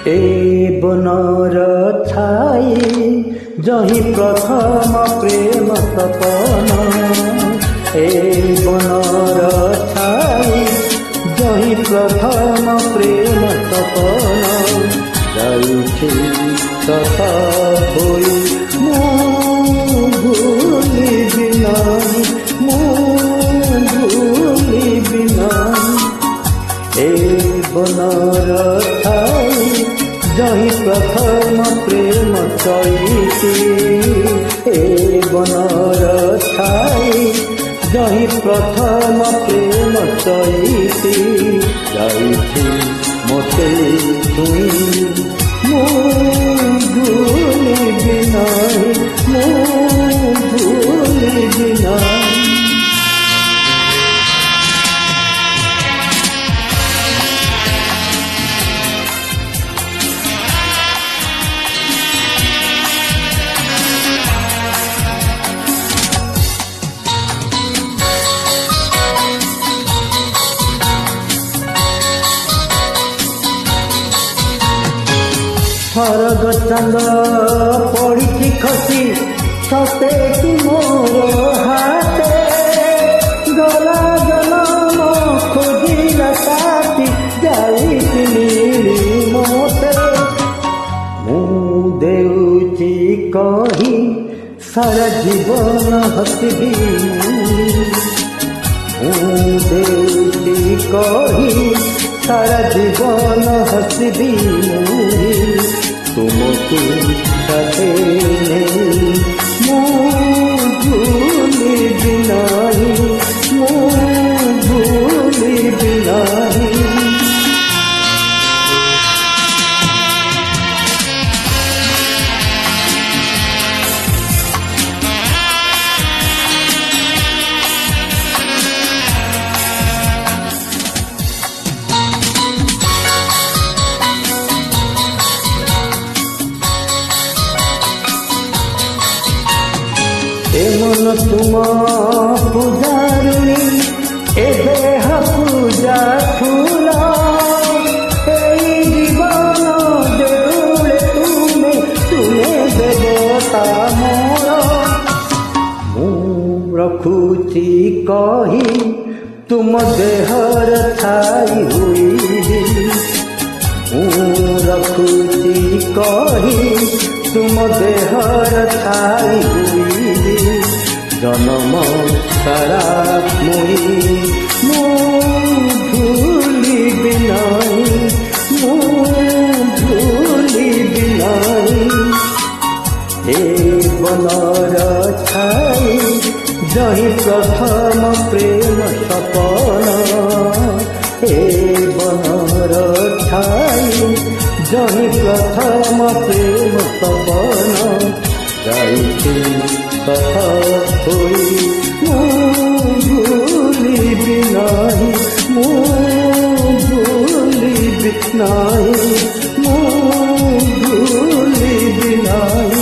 ए बनर छाई जही प्रथम प्रेम सपन ए बनर छाई जही प्रथम प्रेम सपन जाइछि सत होई भूलिबि नाही भूलिबि नाही ए बनर छाई जही प्रथम प्रेम चैती ए बनर छाई जही प्रथम प्रेम चैती जाइछि मोते छुई भूलिबि नाही भूलिबि नाही। स्वर्ग चांद पड़ी खसी सते कि मोर हाथे गला जन्म खोजिला साथी जाइथिली मोते मु देउची कही सारा जीवन हसबी मु देउची कही सारा जीवन हसबी तुमको साथे भूलिबि नाही भूलिबि नाही। ए मन तुम पूजारुणी ए देह पूजा फूल ए जीवन देउले तुमे देवता मोर मु रखुची कही तुम देहर छाई हुई मु रखुची कही तुम देहर छाई हुई जन्म सारा मुई भूलिबि नाही भूलिबि नाही। ए बनर छाई जही प्रथम प्रेम सपन ए बनर छाई जही प्रथम प्रेम सपन जाइछि सत होई भूलिबि नाही भूलिबि नाही भूलिबि नाही।